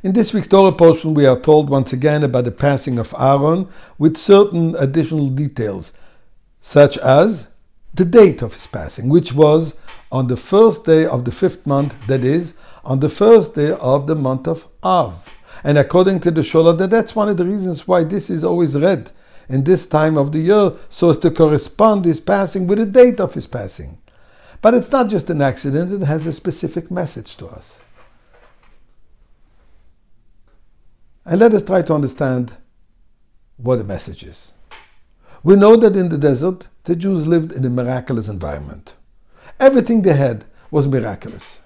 In this week's Torah portion, we are told once again about the passing of Aaron with certain additional details, such as the date of his passing, which was on the first day of the 5th month, that is, on the first day of the month of Av. And according to the Sholah, that's one of the reasons why this is always read in this time of the year, so as to correspond his passing with the date of his passing. But it's not just an accident, it has a specific message to us. And let us try to understand what the message is. We know that in the desert, the Jews lived in a miraculous environment. Everything they had was miraculous.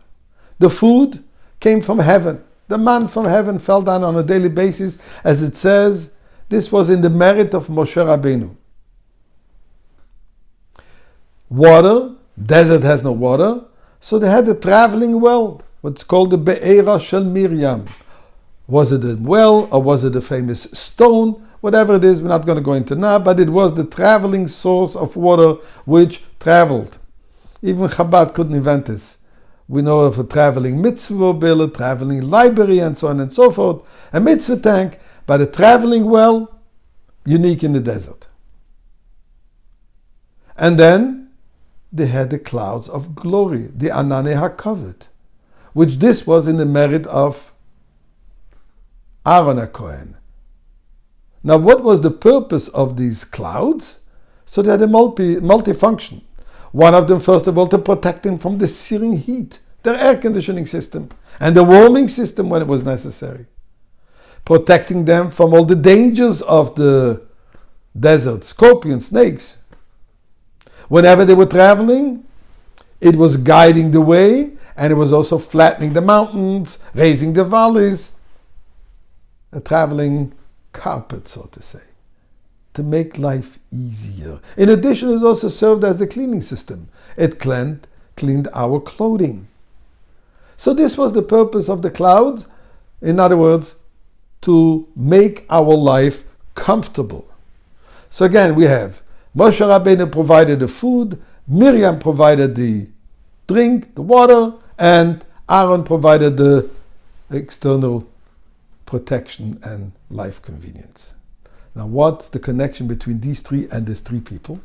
The food came from heaven. The man from heaven fell down on a daily basis, as it says. This was in the merit of Moshe Rabbeinu. Water, desert has no water, so they had a traveling well, what's called the Be'era Shel Miriam. Was it a well or was it a famous stone? Whatever it is, we're not going to go into now, but it was the traveling source of water which traveled. Even Chabad couldn't invent this. We know of a traveling mitzvah bill, a traveling library, and so on and so forth. A mitzvah tank, but a traveling well, unique in the desert. And then they had the clouds of glory, the Anane HaKavod, which this was in the merit of Aaron HaKohen. Now, what was the purpose of these clouds? So they had a multifunction. One of them, first of all, to protect them from the searing heat, their air conditioning system, and the warming system when it was necessary. Protecting them from all the dangers of the desert, scorpions, snakes. Whenever they were traveling, it was guiding the way, and it was also flattening the mountains, raising the valleys. A traveling carpet, so to say, to make life easier. In addition, it also served as a cleaning system. It cleaned our clothing. So this was the purpose of the clouds. In other words, to make our life comfortable. So again, we have Moshe Rabbeinu provided the food, Miriam provided the drink, the water, and Aaron provided the external protection and life convenience. Now, what's the connection between these three and these three people?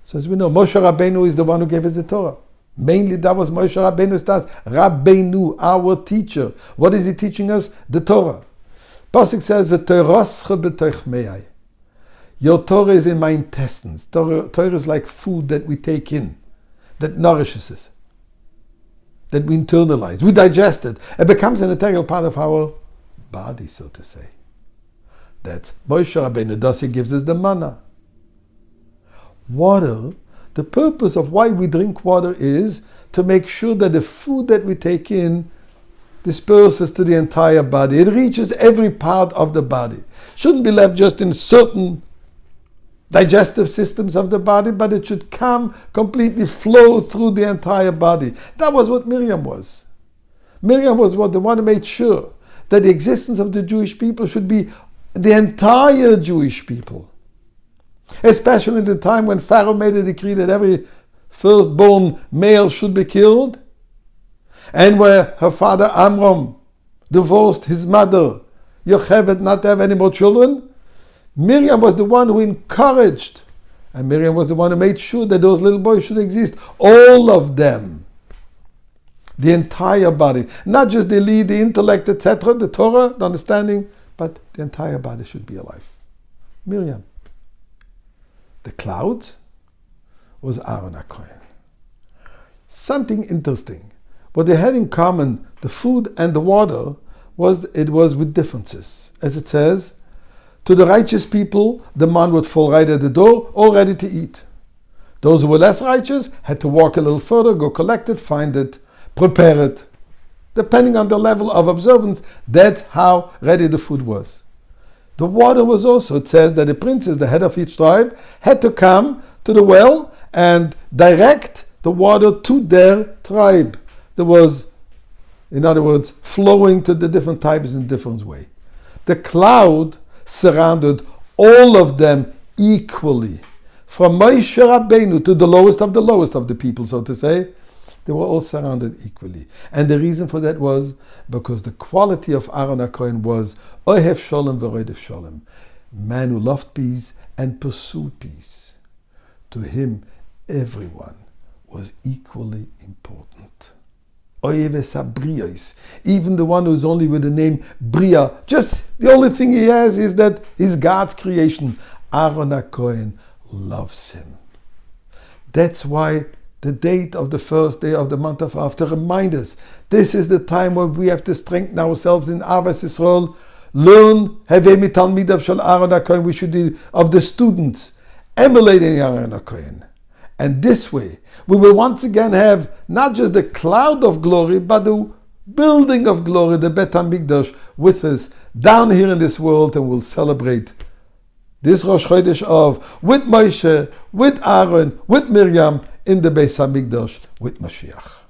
So as we know, Moshe Rabbeinu is the one who gave us the Torah. Mainly that was Moshe Rabbeinu's task. Rabbeinu, our teacher. What is he teaching us? The Torah. Pasuk says, "V'torascha b'toich me'ai." Your Torah is in my intestines. Torah is like food that we take in, that nourishes us, that we internalize, we digest it. It becomes an integral part of our body, so to say. That's Moshe Rabbeinu. Thus he gives us the manna. Water, the purpose of why we drink water is to make sure that the food that we take in disperses to the entire body. It reaches every part of the body. Shouldn't be left just in certain digestive systems of the body, but it should come completely flow through the entire body. That was what Miriam was. Miriam was the one who made sure that the existence of the Jewish people should be the entire Jewish people. Especially in the time when Pharaoh made a decree that every firstborn male should be killed, and where her father Amram divorced his mother Yocheved not to have any more children. Miriam was the one who encouraged, and Miriam was the one who made sure that those little boys should exist. All of them. The entire body, not just the lead, the intellect, etc., the Torah, the understanding, but the entire body should be alive. Miriam. The clouds was Aaron HaKohen. Something interesting. What they had in common, the food and the water, was with differences. As it says, to the righteous people, the man would fall right at the door, all ready to eat. Those who were less righteous had to walk a little further, go collect it, find it, prepare it. Depending on the level of observance, that's how ready the food was. The water was also, it says that the princes, the head of each tribe, had to come to the well and direct the water to their tribe. There was, in other words, flowing to the different tribes in different way. The cloud surrounded all of them equally. From Moshe Rabbeinu to the lowest of the people, so to say, They were all surrounded equally. And the reason for that was because the quality of Aaron HaKohen was Ohev Shalom v'Rodev Shalom, man who loved peace and pursued peace. To him, everyone was equally important. Even the one who's only with the name Bria, just the only thing he has is that he's God's creation. Aaron HaKohen loves him. That's why the date of the first day of the month of Av to remind us this is the time where we have to strengthen ourselves in Avas Yisrael. Learn Hevei Mitalmidav Shel Aaron HaKohen. We should be of the students emulating Aaron HaKohen. And this way, we will once again have not just the cloud of glory, but the building of glory, the Bet HaMikdash, with us down here in this world, and we'll celebrate this Rosh Chodesh Av with Moshe, with Aaron, with Miriam in the Beis HaMikdash with Mashiach.